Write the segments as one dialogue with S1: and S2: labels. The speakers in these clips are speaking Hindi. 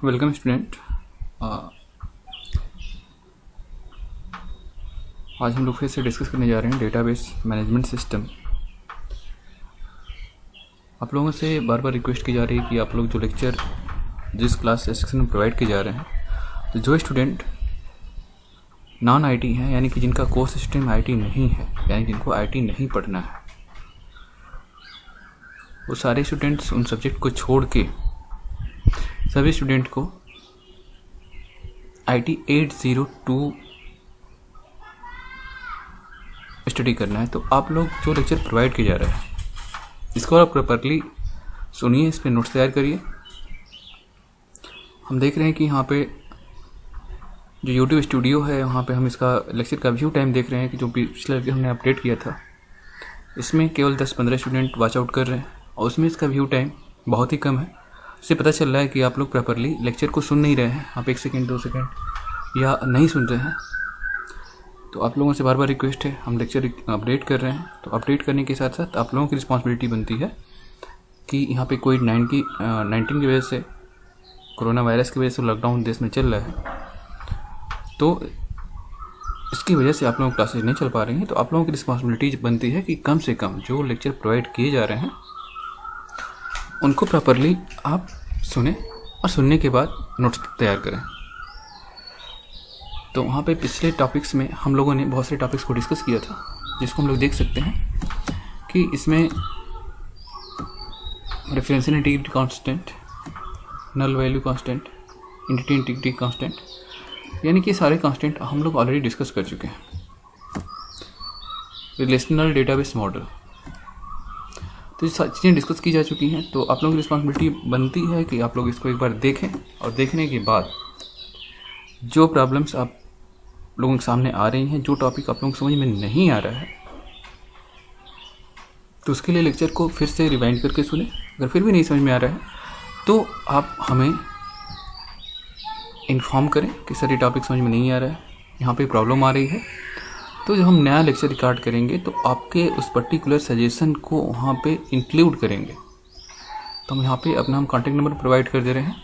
S1: Welcome student. आज हम लोग फिर से डिस्कस करने जा रहे हैं डेटाबेस मैनेजमेंट सिस्टम। आप लोगों से बार बार रिक्वेस्ट की जा रही है कि आप लोग जो लेक्चर जिस क्लास सेक्शन में प्रोवाइड किए जा रहे हैं, तो जो स्टूडेंट नॉन आईटी हैं, यानी कि जिनका कोर्स सिस्टम आईटी नहीं है, यानी जिनको आईटी नहीं पढ़ना है, वो सारे स्टूडेंट्स उन सब्जेक्ट को छोड़ के सभी स्टूडेंट को IT 802 स्टडी करना है। तो आप लोग जो लेक्चर प्रोवाइड किए जा रहे हैं, इसको आप प्रॉपरली सुनिए, इस पर नोट्स तैयार करिए। हम देख रहे हैं कि यहाँ पे जो यूट्यूब स्टूडियो है, वहाँ पे हम इसका लेक्चर का व्यू टाइम देख रहे हैं कि जो पिछले लेक्चर हमने अपडेट किया था, इसमें केवल 10-15 स्टूडेंट वॉच आउट कर रहे हैं और उसमें इसका व्यू टाइम बहुत ही कम है। इससे पता चल रहा है कि आप लोग प्रॉपरली लेक्चर को सुन नहीं रहे हैं, आप 1 सेकेंड 2 सेकेंड या नहीं सुन रहे हैं। तो आप लोगों से बार बार रिक्वेस्ट है, हम लेक्चर अपडेट कर रहे हैं, तो अपडेट करने के साथ साथ आप लोगों की रिस्पॉन्सिबिलिटी बनती है कि यहाँ पे कोविड-19 की वजह से, कोरोना वायरस की वजह से लॉकडाउन देश में चल रहा है, तो इसकी वजह से आप लोगों की क्लासेज नहीं चल पा रही हैं। तो आप लोगों की रिस्पॉन्सिबिलिटी बनती है कि कम से कम जो लेक्चर प्रोवाइड किए जा रहे हैं उनको प्रॉपरली आप सुने और सुनने के बाद नोट्स तैयार करें। तो वहाँ पे पिछले टॉपिक्स में हम लोगों ने बहुत सारे टॉपिक्स को डिस्कस किया था, जिसको हम लोग देख सकते हैं कि इसमें referential integrity constant, null value constant, entity integrity constant, यानी कि सारे कांस्टेंट हम लोग ऑलरेडी डिस्कस कर चुके हैं। रिलेशनल डेटाबेस मॉडल, तो ये सारी चीज़ें डिस्कस की जा चुकी हैं। तो आप लोगों की रिस्पॉन्सिबिलिटी बनती है कि आप लोग इसको एक बार देखें और देखने के बाद जो प्रॉब्लम्स आप लोगों के सामने आ रही हैं, जो टॉपिक आप लोगों को समझ में नहीं आ रहा है, तो उसके लिए लेक्चर को फिर से रिवाइंड करके सुने। अगर फिर भी नहीं समझ में आ रहा है तो आप हमें इन्फॉर्म करें कि सर ये टॉपिक समझ में नहीं आ रहा है, यहाँ पे प्रॉब्लम आ रही है। तो जब हम नया लेक्चर रिकॉर्ड करेंगे तो आपके उस पर्टिकुलर सजेशन को वहाँ पे इंक्लूड करेंगे। तो हम यहाँ पे अपना हम कॉन्टैक्ट नंबर प्रोवाइड कर दे रहे हैं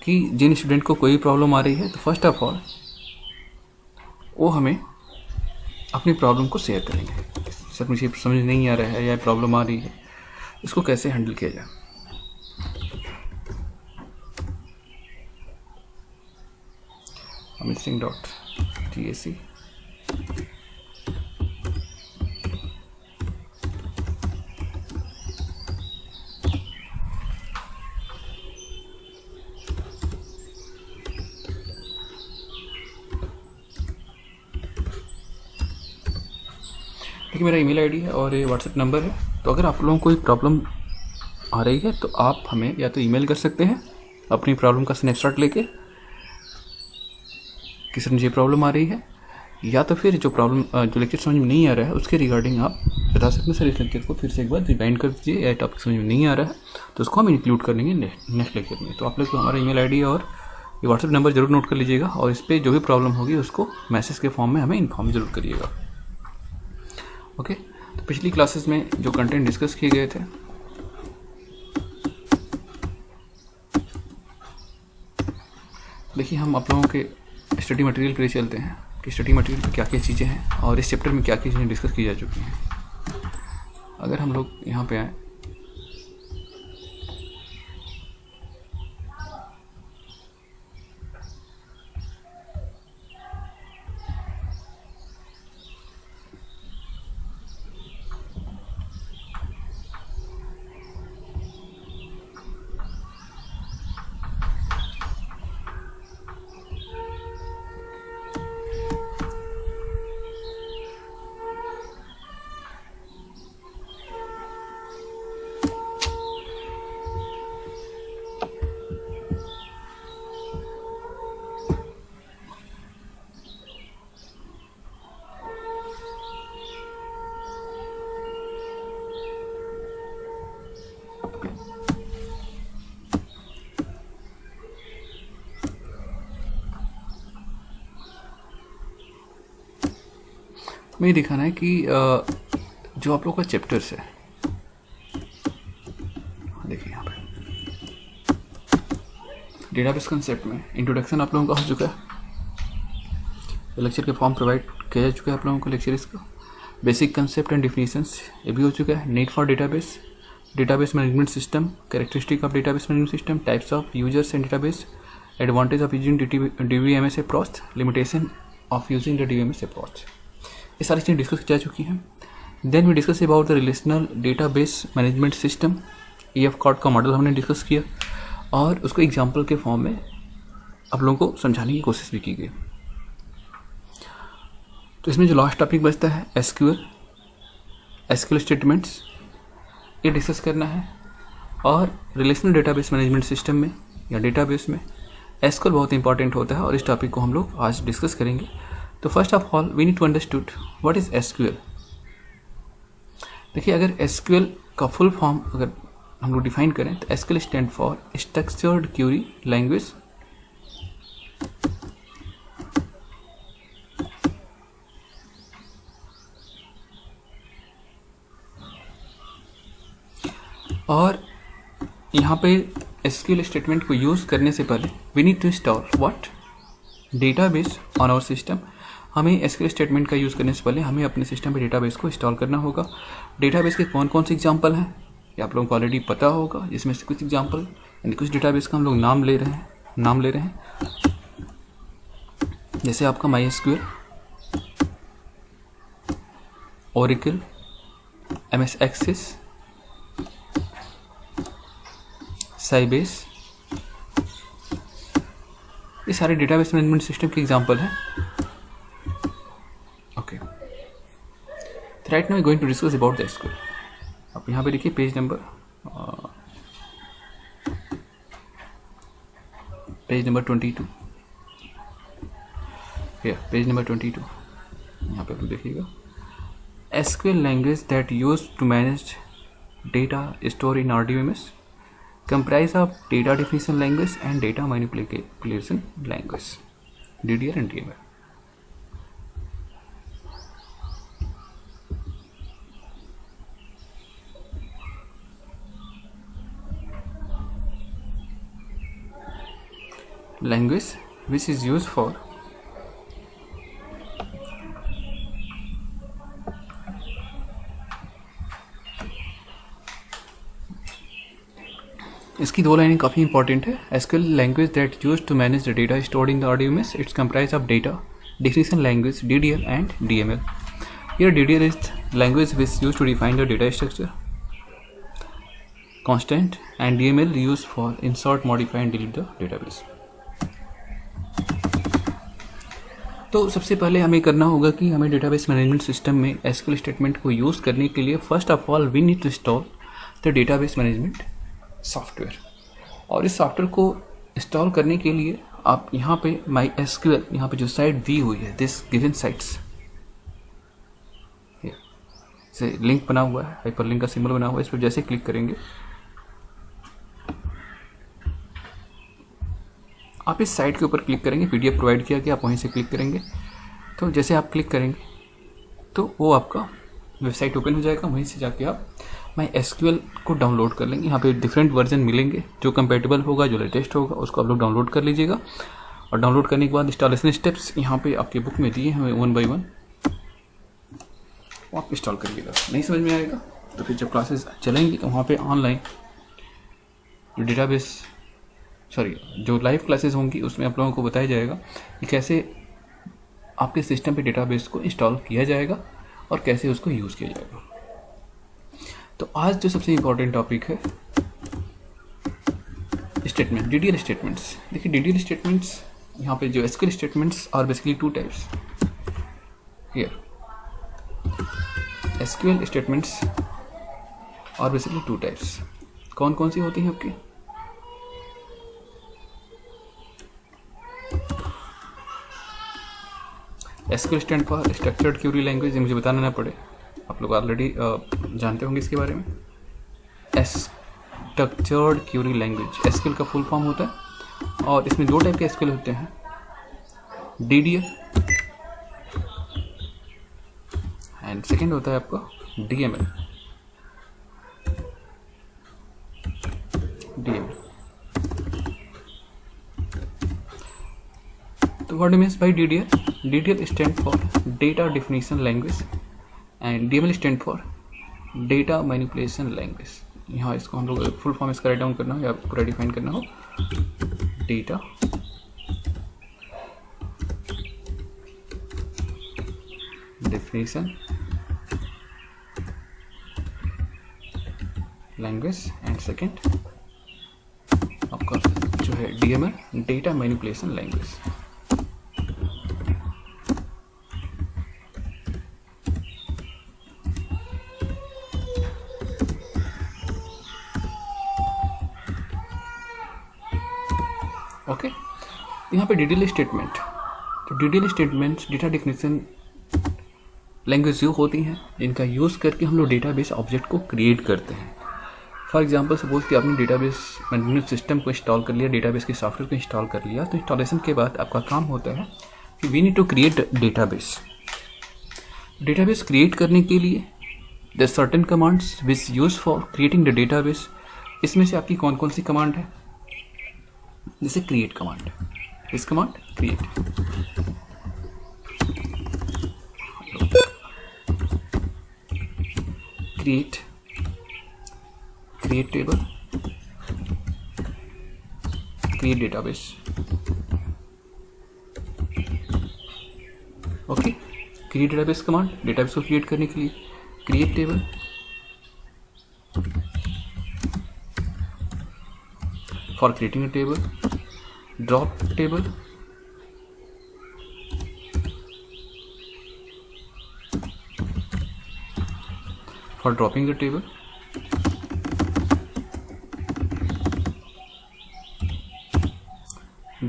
S1: कि जिन स्टूडेंट को कोई प्रॉब्लम आ रही है, तो फर्स्ट ऑफ ऑल वो हमें अपनी प्रॉब्लम को शेयर करेंगे। सर मुझे समझ नहीं आ रहा है या प्रॉब्लम आ रही है, इसको कैसे हैंडल किया जाए। amitSingh.tac देखिए, मेरा ईमेल आईडी है और ये व्हाट्सएप नंबर है। तो अगर आप लोगों को कोई प्रॉब्लम आ रही है तो आप हमें या तो ईमेल कर सकते हैं अपनी प्रॉब्लम का स्नैपशॉट लेके कि सर मुझे प्रॉब्लम आ रही है, या तो फिर जो लेक्चर समझ में नहीं आ रहा है उसके रिगार्डिंग आप बता सकते हैं, सर इस लेक्चर को फिर से एक बार रिवाइंड कर दीजिए, या टॉपिक समझ में नहीं आ रहा है तो उसको हम इंक्लूड कर लेंगे नेक्स्ट लेक्चर में। तो आप लोग हमारा ईमेल आईडी और ये व्हाट्सएप नंबर जरूर नोट कर लीजिएगा और इस पर जो भी प्रॉब्लम होगी उसको मैसेज के फॉर्म में हमें इन्फॉर्म जरूर करिएगा। ओके, तो पिछली क्लासेस में जो कंटेंट डिस्कस किए गए थे, देखिए हम आप लोगों के स्टडी मटेरियल पर चलते हैं कि स्टडी मटेरियल में क्या क्या चीज़ें हैं और इस चैप्टर में क्या क्या चीज़ें डिस्कस की जा चुकी हैं। अगर हम लोग यहाँ पे आए, हमें दिखाना है कि जो आप लोग का चैप्टर्स है, देखिए यहाँ पे डेटाबेस कंसेप्ट में इंट्रोडक्शन आप लोगों का हो चुका है, लेक्चर के फॉर्म प्रोवाइड किया जा चुका है आप लोगों को लेक्चर इसका। बेसिक कंसेप्ट एंड डिफिनीशंस ये भी हो चुका है। Need for database, database management system, characteristic of database management system, types of users and database, advantage of using DBMS approach, limitation of using the DBMS approach, ये सारी चीज़ें डिस्कस की जा चुकी हैं। Then we discuss about the relational database management system, EF Codd का मॉडल हमने डिस्कस किया और उसको एग्जाम्पल के फॉर्म में आप लोगों को समझाने की कोशिश भी की गई। तो इसमें जो लास्ट टॉपिक बचता है SQL स्टेटमेंट्स, ये डिस्कस करना है। और रिलेशनल डेटाबेस मैनेजमेंट सिस्टम में या डेटाबेस में SQL बहुत इंपॉर्टेंट होता है और इस टॉपिक को हम लोग आज डिस्कस करेंगे। तो first of all we need to understood what is SQL। देखिए, अगर SQL का फुल फॉर्म अगर हम लोग डिफाइन करें तो SQL stand for structured query language. और यहाँ पे SQL स्टेटमेंट को यूज़ करने से पहले we need to install what database on our system. हमें SQL स्टेटमेंट का यूज़ करने से पहले हमें अपने सिस्टम पे डेटाबेस को इंस्टॉल करना होगा। डेटाबेस के कौन कौन से एग्जांपल हैं ये आप लोगों को ऑलरेडी पता होगा, जिसमें से कुछ एग्जांपल यानी कुछ डेटाबेस का हम लोग नाम ले रहे हैं। जैसे आपका MySQL, Oracle, MS Access, Sybase, ये सारे डेटाबेस मैनेजमेंट सिस्टम के एग्जांपल हैं। Okay, right now going to discuss about the SQL। आप यहाँ पे देखिए पेज नंबर 22, पेज नंबर 22, यहाँ पे आप देखिएगा। SQL language that use to manage data store in RDBMS comprise of data definition language and data manipulation language, DDL and DML. Language which is used for इसकी दो लाइनें काफ़ी इंपॉर्टेंट है। SQL language that use to manage the data stored in the RDBMS, it's comprise of data definition language, DDL and DML. Here DDL is language which is used to define the data structure, constant, and DML used for insert, modify and delete the database. तो सबसे पहले हमें करना होगा कि हमें डेटाबेस मैनेजमेंट सिस्टम में SQL स्टेटमेंट को यूज़ करने के लिए first of all we need to install the database management software. और इस सॉफ्टवेयर को इंस्टॉल करने के लिए आप यहाँ पे MySQL यहाँ पे जो साइट दी हुई है, दिस गिवन साइट्स, से लिंक बना हुआ है, हाइपर लिंक का सिंबल बना हुआ है, इस पर जैसे क्लिक करेंगे आप इस साइट के ऊपर क्लिक करेंगे, PDF प्रोवाइड किया गया, आप वहीं से क्लिक करेंगे। तो जैसे आप क्लिक करेंगे तो वो आपका वेबसाइट ओपन हो जाएगा, वहीं से जाके आप MySQL को डाउनलोड कर लेंगे। यहाँ पे डिफरेंट वर्जन मिलेंगे, जो कंपेटेबल होगा, जो लेटेस्ट होगा, उसको आप लोग डाउनलोड कर लीजिएगा। और डाउनलोड करने के बाद इंस्टॉलेशन स्टेप्स यहाँ पे आपके बुक में दिए हैं 1 by 1, वो आप इंस्टॉल करिएगा। नहीं समझ में आएगा तो फिर जब क्लासेस चलेंगी तो वहाँ पे ऑनलाइन जो डेटाबेस जो लाइव क्लासेस होंगी उसमें आप लोगों को बताया जाएगा कि कैसे आपके सिस्टम पे डेटाबेस को इंस्टॉल किया जाएगा और कैसे उसको यूज़ किया जाएगा। तो आज जो सबसे इम्पोर्टेंट टॉपिक है स्टेटमेंट, DDL स्टेटमेंट्स। देखिए DDL स्टेटमेंट्स यहाँ पे जो SQL statements are basically 2 types here. SQL statements are basically 2 types. कौन कौन सी होती हैं आपकी? SQL stand for structured query language, मुझे बताना ना पड़े, आप लोग ऑलरेडी जानते होंगे इसके बारे में। स्ट्रक्चर्ड क्वेरी लैंग्वेज SQL का फुल फॉर्म होता है और इसमें 2 टाइप के SQL होते हैं, DDL एंड सेकेंड होता है आपका DML। तो what means by DDL? DDL stand for data definition language and DML stand for data manipulation language. यहाँ इसको हम लोग फुल फॉर्म इसका राइट डाउन करना हो या पूरा डिफाइन करना हो, data definition language and second आपका जो है DML data manipulation language. Okay, यहाँ पे DDL स्टेटमेंट, तो DDL statements data definition language जो होती हैं जिनका यूज़ करके हम लोग डेटाबेस ऑब्जेक्ट को क्रिएट करते हैं। फॉर एग्जांपल सपोज कि आपने डेटाबेस मैनेजमेंट सिस्टम को इंस्टॉल कर लिया, डेटाबेस के सॉफ्टवेयर को इंस्टॉल कर लिया, तो इंस्टॉलेशन के बाद आपका काम होता है कि we need to create database. Database create करने के लिए the certain commands which use for creating the database. इसमें से आपकी कौन कौन सी कमांड है? जैसे क्रिएट कमांड, इस command create, create table, create database. Okay, create database command database को क्रिएट करने के लिए, create table, for creating a table, drop table, for dropping the table,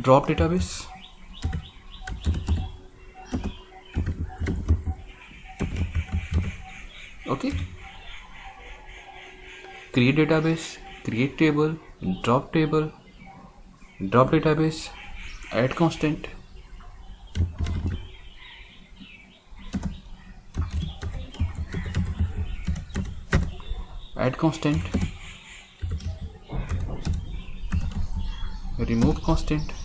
S1: drop database, okay, create database, create table, drop database, add constant, remove constant,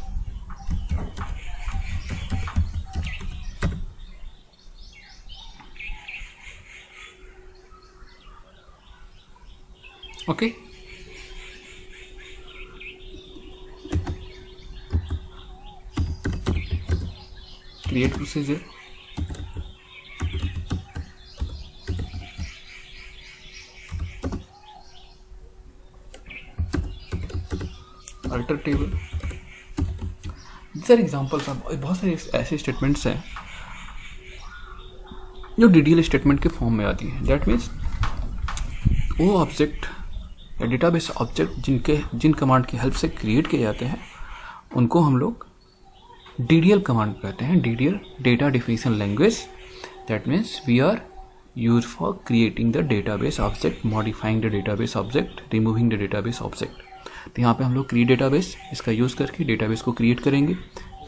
S1: okay. Create procedure, alter table. Sir examples बहुत सारे ऐसे स्टेटमेंट्स हैं जो DDL स्टेटमेंट के फॉर्म में आती है। दैट मीन्स वो ऑब्जेक्ट या डेटाबेस ऑब्जेक्ट जिन कमांड की हेल्प से क्रिएट किए जाते हैं उनको हम लोग DDL कमांड कहते हैं, DDL data definition language. That means we are use for creating the database object, modifying the database object, removing the database object. तो यहाँ पे हम लोग क्रिएट डेटाबेस इसका यूज़ करके डेटाबेस को क्रिएट करेंगे,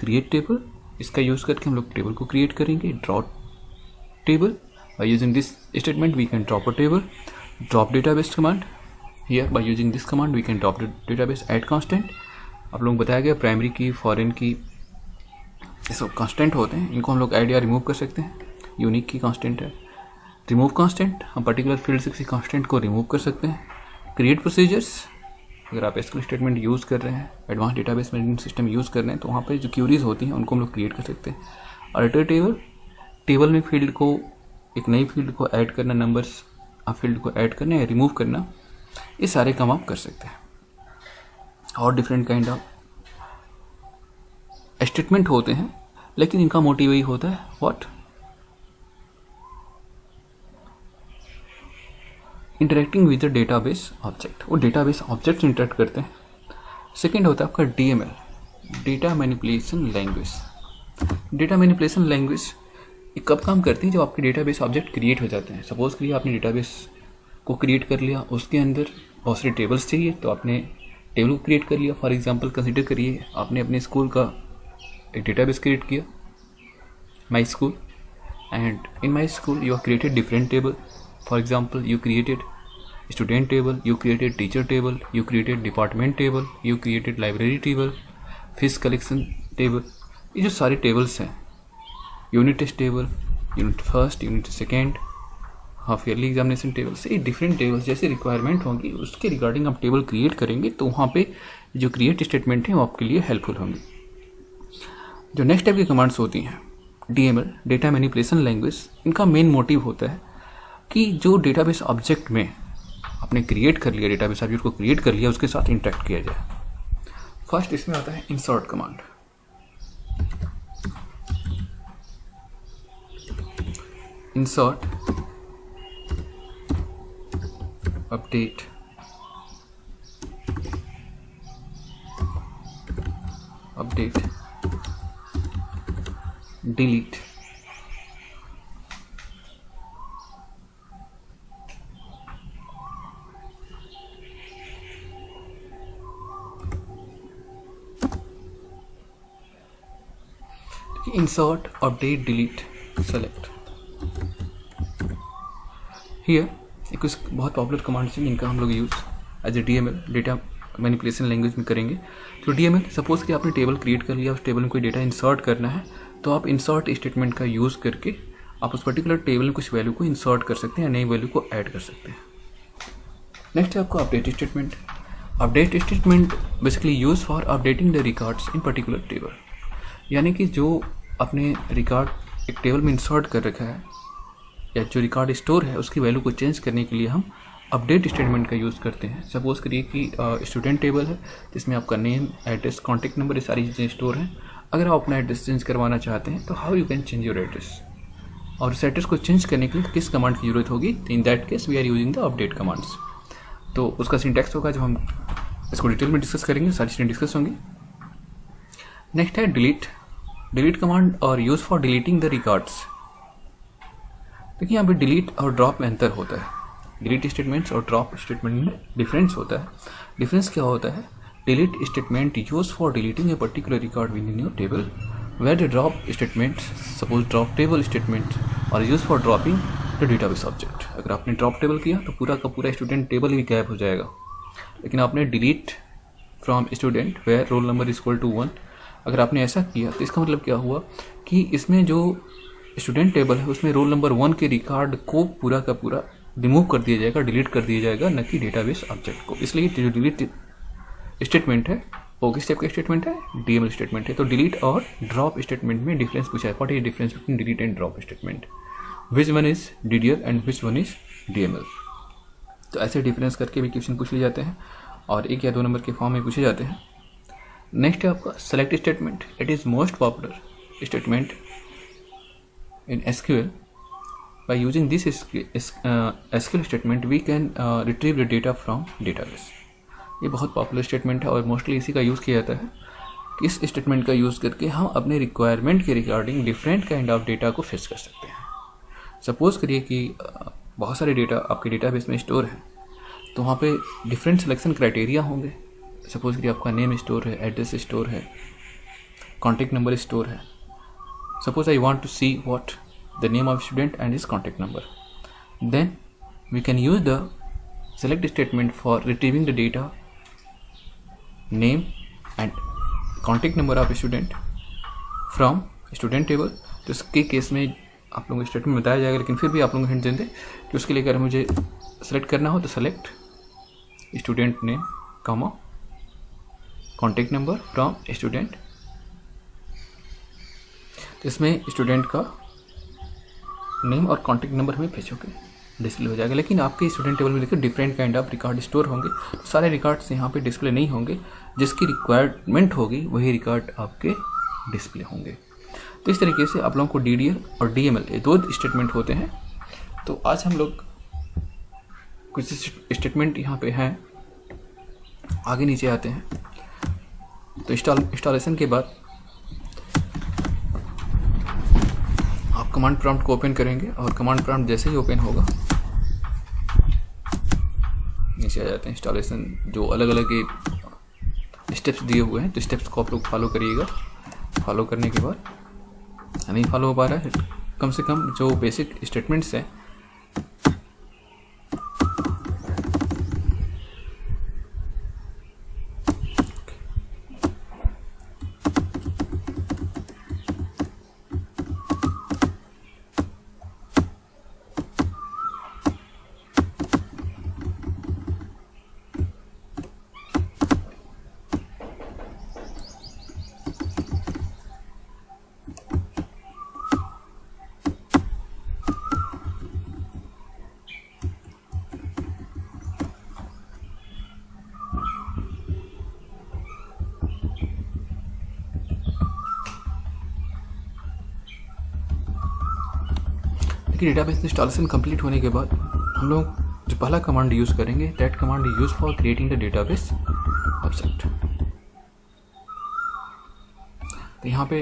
S1: क्रिएट टेबल इसका यूज़ करके हम लोग टेबल को क्रिएट करेंगे, drop table by using this statement we can drop a table, drop database command here by using this command we can drop database, add constant. आप लोगों को बताया गया प्राइमरी की, फॉरेन की, ये सब कांस्टेंट होते हैं, इनको हम लोग ऐड या रिमूव कर सकते हैं। यूनिक की कांस्टेंट है, रिमूव कांस्टेंट, हम पर्टिकुलर फील्ड से किसी कांस्टेंट को रिमूव कर सकते हैं। क्रिएट प्रोसीजर्स, अगर आप एसक्यूएल स्टेटमेंट यूज़ कर रहे हैं, advance database management system use कर रहे हैं, तो वहाँ पे जो क्यूरीज होती हैं उनको हम लोग क्रिएट कर सकते हैं। अल्टर टेबल, टेबल में फील्ड को, एक नई फील्ड को ऐड करना, नंबर्स आप फील्ड को ऐड करना या रिमूव करना, ये सारे काम आप कर सकते हैं। और डिफरेंट काइंड ऑफ स्टेटमेंट होते हैं, लेकिन इनका मोटिव यही होता है what, interacting with the database object. वो डेटाबेस ऑब्जेक्ट इंटरेक्ट करते हैं। सेकेंड होता है आपका DML, data manipulation language. Data manipulation language ये कब काम करती है? जब आपके डेटाबेस ऑब्जेक्ट क्रिएट हो जाते हैं। सपोज करिए आपने डेटाबेस को क्रिएट कर लिया, उसके अंदर बहुत सारे टेबल्स चाहिए, तो आपने टेबल को क्रिएट कर लिया। फॉर एग्जांपल कंसिडर करिए आपने अपने स्कूल का एक डेटाबेस क्रिएट किया, my school, and in my school you have created different table. For example, you created student table, you created teacher table, you created department table, you created library table, fees collection table. ये जो सारे टेबल्स हैं, unit test table, unit first, unit second, half yearly examination table से, ये डिफरेंट टेबल्स जैसे रिक्वायरमेंट होंगी उसके रिगार्डिंग आप टेबल क्रिएट करेंगे तो वहाँ पे जो क्रिएट स्टेटमेंट है वो आपके लिए हेल्पफुल होंगी। जो नेक्स्ट टाइप की कमांड्स होती हैं, DML, डेटा मैनिपुलेशन लैंग्वेज, इनका मेन मोटिव होता है कि जो डेटाबेस ऑब्जेक्ट में आपने क्रिएट कर लिया, डेटाबेस ऑब्जेक्ट को क्रिएट कर लिया, उसके साथ इंटरेक्ट किया जाए। फर्स्ट इसमें आता है insert command. Insert, update, delete, insert, update, delete, select। Here एक कुछ बहुत पॉपुलर कमांड्स हैं जिनका हम लोग use as a DML, data manipulation language में करेंगे। तो DML, सपोज कि आपने टेबल क्रिएट कर लिया, उस टेबल में कोई डेटा इंसर्ट करना है तो आप इंसर्ट स्टेटमेंट का यूज़ करके आप उस पर्टिकुलर टेबल में कुछ वैल्यू को इंसर्ट कर सकते हैं या नई वैल्यू को ऐड कर सकते हैं। नेक्स्ट है आपको update statement. Update statement basically use for updating the records in particular table, यानी कि जो अपने रिकॉर्ड एक टेबल में इंसर्ट कर रखा है या जो रिकॉर्ड स्टोर है उसकी वैल्यू को चेंज करने के लिए हम अपडेट स्टेटमेंट का यूज़ करते हैं। सपोज करिए कि स्टूडेंट टेबल है जिसमें आपका नेम, एड्रेस, कॉन्टैक्ट नंबर, ये सारी चीज़ें स्टोर हैं। अगर आप अपना एड्रेस चेंज करवाना चाहते हैं तो how you can change your address, और उस एड्रेस को चेंज करने के लिए किस कमांड की जरूरत होगी। In that case we are using the update commands. तो उसका सिंटैक्स होगा, जब हम इसको डिटेल में डिस्कस करेंगे सारी चीज़ें डिस्कस होंगी। नेक्स्ट है डिलीट। डिलीट कमांड और use for deleting the records. देखिए यहाँ पे डिलीट और ड्रॉप में अंतर होता है। डिलीट स्टेटमेंट्स और ड्रॉप स्टेटमेंट में डिफरेंस होता है। डिफरेंस क्या होता है? Delete statement use for deleting a particular record within your table, where the drop statement, suppose drop table statement, और use for dropping the database object. अगर आपने ड्रॉप टेबल किया तो पूरा का पूरा स्टूडेंट टेबल ही गायब हो जाएगा। लेकिन आपने delete from student where roll number is equal to 1, अगर आपने ऐसा किया तो इसका मतलब क्या हुआ कि इसमें जो स्टूडेंट टेबल है उसमें रोल नंबर 1 के रिकॉर्ड को पूरा का पूरा रिमूव कर दिया जाएगा, डिलीट कर दिया जाएगा, न कि डेटाबेस ऑब्जेक्ट को। इसलिए जो डिलीट स्टेटमेंट है वो किस टाइप का स्टेटमेंट है? DML स्टेटमेंट है। तो डिलीट और ड्रॉप स्टेटमेंट में डिफरेंस पूछा है। What is difference between delete and drop statement? Which one is DDL and which one is DML? तो ऐसे डिफरेंस करके भी क्वेश्चन पूछ लिए जाते हैं और 1 या 2 नंबर के फॉर्म में पूछे जाते हैं। नेक्स्ट है आपका select statement. It is most popular statement in SQL. By using this SQL statement we can retrieve the data from database. ये बहुत पॉपुलर स्टेटमेंट है और मोस्टली इसी का यूज़ किया जाता है कि इस स्टेटमेंट का यूज़ करके हम अपने रिक्वायरमेंट के regarding different kind of data को फेच कर सकते हैं। सपोज करिए कि बहुत सारे डेटा आपके डेटाबेस में स्टोर है, तो वहाँ पे डिफरेंट सिलेक्शन क्राइटेरिया होंगे। सपोज करिए आपका नेम स्टोर है, एड्रेस स्टोर है, कॉन्टैक्ट नंबर स्टोर है। Suppose I want to see what the name of student and his contact number. Then we can use the select statement for retrieving the data, name and contact number of student from student table. तो इसके केस में आप लोगों को स्टेटमेंट बताया जाएगा, लेकिन फिर भी आप लोगों को हिंट दें दें कि उसके लिए अगर मुझे सेलेक्ट करना हो तो select student name comma contact number from student. तो इसमें स्टूडेंट का नेम और कॉन्टैक्ट नंबर हमें भेजोगे, डिस्प्ले हो जाएगा। लेकिन आपके स्टूडेंट टेबल में देखिए different kind of record store होंगे, तो सारे रिकॉर्ड्स यहाँ पे डिस्प्ले नहीं होंगे। जिसकी रिक्वायरमेंट होगी वही रिकॉर्ड आपके डिस्प्ले होंगे। तो इस तरीके से आप लोगों को DDL और DML ये 2 स्टेटमेंट होते हैं। तो आज हम लोग कुछ स्टेटमेंट यहाँ पे हैं, आगे नीचे आते हैं। तो इंस्टॉलेशन के बाद आप कमांड प्रॉम्प्ट को ओपन करेंगे और कमांड प्रॉम्प्ट जैसे ही ओपन होगा नीचे आ जाते हैं इंस्टॉलेशन, जो अलग अलग स्टेप्स दिए हुए हैं। तो स्टेप्स को आप लोग फॉलो करिएगा। फॉलो करने के बाद नहीं फॉलो हो पा रहा है, कम से कम जो बेसिक स्टेटमेंट्स हैं देखिए डेटाबेस इंस्टॉलेशन कंप्लीट होने के बाद हम लोग जो पहला कमांड यूज़ करेंगे, that command use for creating the database object. तो यहाँ पे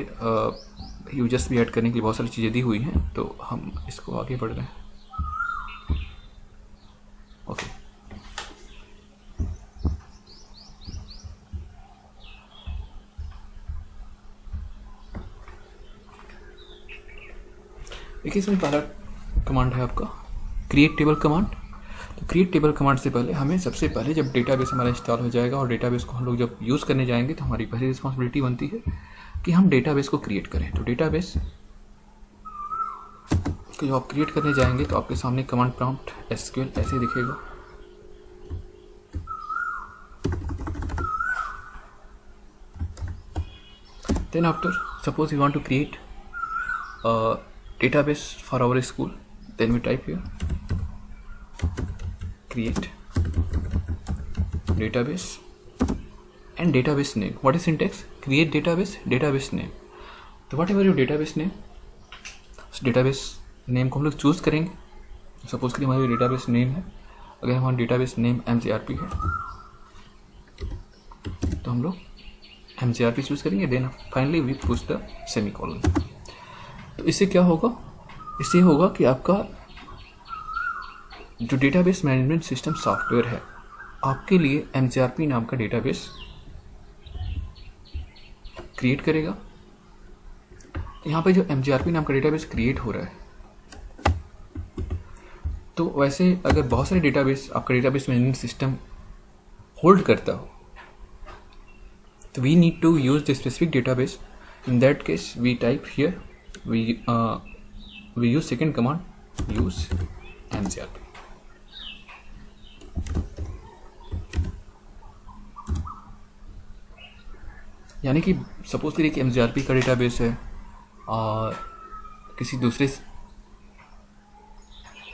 S1: यूजर्स भी ऐड करने के लिए बहुत सारी चीज़ें दी हुई हैं, तो हम इसको आगे बढ़ रहे हैं। ओके, देखिए इसमें पहला कमांड है आपका क्रिएट टेबल कमांड। तो क्रिएट टेबल कमांड से पहले हमें सबसे पहले जब डेटाबेस हमारा इंस्टॉल हो जाएगा और डेटाबेस को हम लोग जब यूज़ करने जाएंगे तो हमारी पहली रिस्पॉन्सिबिलिटी बनती है कि हम डेटाबेस को क्रिएट करें। तो डेटाबेस को जब आप क्रिएट करने जाएंगे तो आपके सामने कमांड प्रॉम्प्ट SQL ऐसे दिखेगा। Then after suppose you want to create database for our school, then we type here create database and database name. What is syntax? Create database name. तो whatever your database name, उस database name को हम लोग चूज करेंगे। सपोज करिए हमारी database name है, अगर हमारा database name MCRP है तो हम लोग MCRP चूज करेंगे। Then finally we push the semicolon. तो इससे क्या होगा? इससे होगा कि आपका जो डेटाबेस मैनेजमेंट सिस्टम सॉफ्टवेयर है आपके लिए MCRP नाम का डेटाबेस क्रिएट करेगा। यहाँ पे जो MCRP नाम का डेटाबेस क्रिएट हो रहा है, तो वैसे अगर बहुत सारे डेटाबेस आपका डेटाबेस मैनेजमेंट सिस्टम होल्ड करता हो तो we need to use the specific database. In that case we type here we use second command, use MCRP। यानी कि सपोज करिए कि MCRP का डेटाबेस है और किसी दूसरे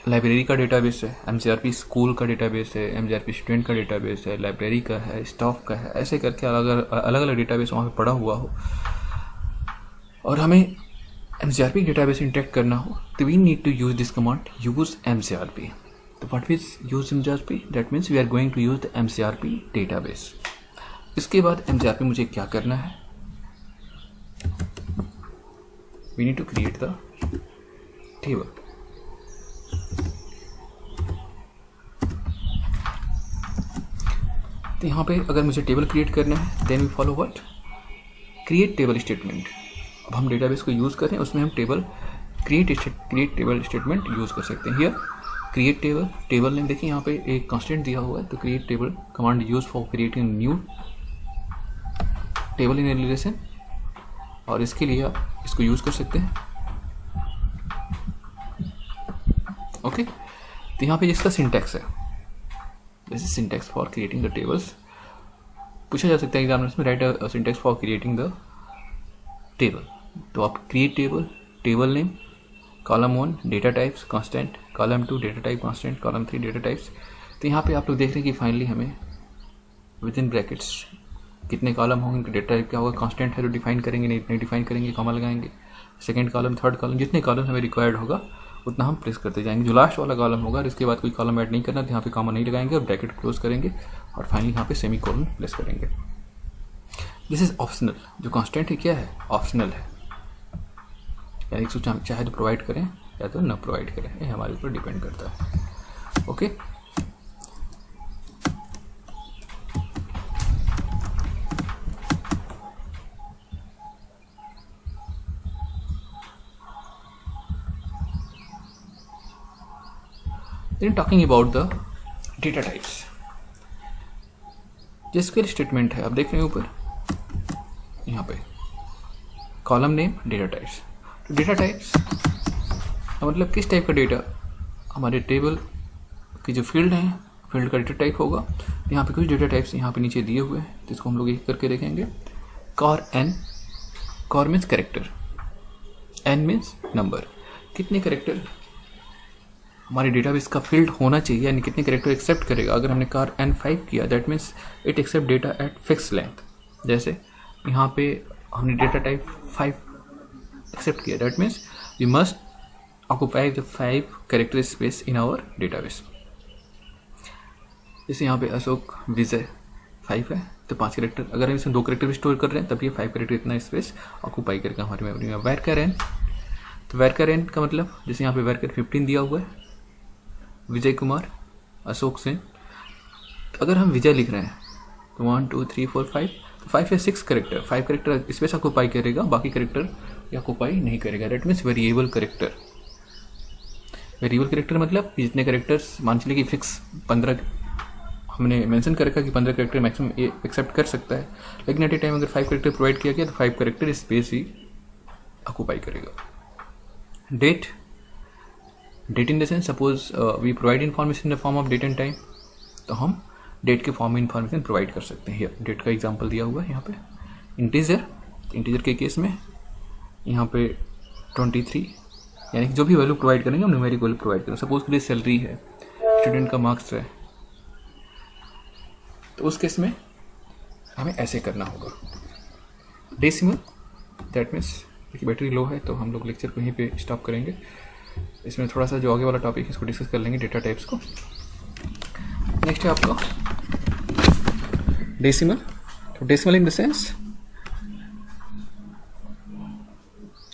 S1: लाइब्रेरी का डेटाबेस है, MCRP स्कूल का डेटाबेस है, MCRP स्टूडेंट का डेटाबेस है, लाइब्रेरी का है, स्टाफ का है, ऐसे करके अलग अलग डेटाबेस वहाँ पे पड़ा हुआ हो और हमें MCRP डेटाबेस इंटरेक्ट करना हो तो we need to use this command use MCRP। तो what is use MCRP? That means we are going to use the MCRP database. इसके बाद MCRP मुझे क्या करना है? We need to create the table. तो यहाँ पे अगर मुझे टेबल क्रिएट करना है then we follow what? Create table statement. अब हम डेटाबेस को यूज़ करें उसमें हम table create table statement use कर सकते हैं। हियर क्रिएट टेबल नेम देखिए यहाँ पे एक कांस्टेंट दिया हुआ है, तो create table command use for creating new table in a relation, और इसके लिए आप इसको यूज़ कर सकते हैं। ओके, तो यहाँ पे जिसका सिंटैक्स है, this is syntax for creating the tables. पूछा जा सकता है एग्जामिनर्स में, right a syntax for creating the table. तो आप create table name, column 1 data types constant, column 2 data type constant, column 3 data types. तो यहाँ पे आप लोग देख रहे हैं कि फाइनली हमें विद इन ब्रैकेट्स कितने कॉलम होंगे, डेटा टाइप क्या होगा, कांस्टेंट है तो डिफाइन करेंगे, नहीं इतने डिफाइन करेंगे, कॉमा लगाएंगे, सेकंड कॉलम, थर्ड कॉलम, जितने कॉलम हमें रिक्वायर्ड होगा उतना हम प्रेस करते जाएंगे। जो लास्ट वाला कॉलम होगा इसके बाद कोई कॉलम ऐड नहीं करना, तो यहाँ पे कॉमा नहीं लगाएंगे और ब्रैकेट क्लोज करेंगे और फाइनली यहाँ पे सेमी कोलन प्लेस करेंगे। This is optional. जो कांस्टेंट है क्या है? ऑप्शनल है, यानी कि चाहे तो प्रोवाइड करें या तो न प्रोवाइड करें, ये हमारे ऊपर डिपेंड करता है। Okay, then talking about the data types, SQL statement है, आप देख रहे हैं ऊपर यहाँ पे कॉलम नेम डेटा टाइप्स। तो डेटा टाइप्स मतलब किस टाइप का डेटा, हमारे टेबल की जो फील्ड है, फील्ड का डेटा टाइप होगा। यहाँ पे कुछ डेटा टाइप्स यहाँ पे नीचे दिए हुए हैं, तो इसको हम लोग एक करके देखेंगे। Char means character, N means number, कितने कैरेक्टर हमारे डेटाबेस का फील्ड होना चाहिए, यानी कितने कैरेक्टर एक्सेप्ट करेगा। अगर हमने कार N5 किया that means it accept data at fix length. जैसे यहाँ पे हमने डेटा टाइप 5 एक्सेप्ट किया, that means we must occupy the 5 character space in our database. जैसे यहाँ पे अशोक विजय 5 है तो 5 कैरेक्टर, अगर हम इसमें 2 कैरेक्टर भी स्टोर कर रहे हैं तब ये 5 कैरेक्टर इतना स्पेस ऑक्यूपाई करेगा हमारी मेमोरी में। वैर का रैन, तो वैर का रैन का मतलब जैसे यहाँ पे वैर का 15 दिया हुआ है, विजय कुमार अशोक सेन, तो अगर हम विजय लिख रहे हैं तो 1 2 3 4 5, तो 5 या 6 कैरेक्टर, 5 कैरेक्टर स्पेस ऑक्यूपाई करेगा, बाकी कैरेक्टर ऑक्यूपाई नहीं करेगा। That means variable character. Variable character मतलब जितने कैरेक्टर्स, मान चलिए कि फिक्स 15 हमने मेंशन कर रखा कि 15 कैरेक्टर मैक्सिमम एक्सेप्ट कर सकता है, लेकिन एट ए टाइम अगर 5 कैरेक्टर प्रोवाइड किया गया तो 5 कैरेक्टर स्पेस ही ऑक्यूपाई करेगा। Date, date in the sense suppose we provide information in the form of date and time, तो हम डेट के फॉर्म में इन्फॉर्मेशन प्रोवाइड कर सकते हैं। डेट का एग्जांपल दिया हुआ है यहाँ पे। इंटीजर, इंटीजर के केस में यहाँ पे 23, यानी कि जो भी वैल्यू प्रोवाइड करेंगे हम न्यूमेरिक वैल्यू प्रोवाइड करेंगे। सपोज के लिए सैलरी है, स्टूडेंट का मार्क्स है, तो उस केस में हमें ऐसे करना होगा। डेसिमल, दैट मीन्स देखिए बैटरी लो है तो हम लोग लेक्चर को यहीं पे स्टॉप करेंगे। इसमें थोड़ा सा जो आगे वाला टॉपिक है इसको डिस्कस कर लेंगे, डेटा टाइप्स को। नेक्स्ट है आपका डेसिमल। तो डेसिमल इन द सेंस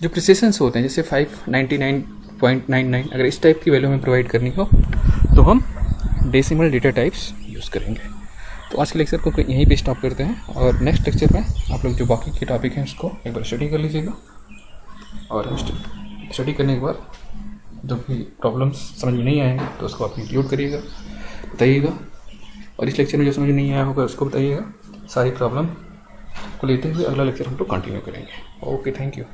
S1: जो प्रिसिशंस होते हैं, जैसे 599.99, अगर इस टाइप की वैल्यू हमें प्रोवाइड करनी हो तो हम डेसिमल डेटा टाइप्स यूज़ करेंगे। तो आज के लेक्चर को यहीं पे स्टॉप करते हैं, और नेक्स्ट लेक्चर में आप लोग जो बाकी के टॉपिक हैं उसको एक बार स्टडी कर लीजिएगा, और स्टडी करने के बाद जो भी प्रॉब्लम्स समझ में नहीं आएंगे तो उसको आप इंक्लूड करिएगा, बताइएगा, और इस लेक्चर में जो समझ में नहीं आया होगा उसको बताइएगा। सारी प्रॉब्लम को लेते हुए अगला लेक्चर हम लोग कंटिन्यू करेंगे। Okay, thank you.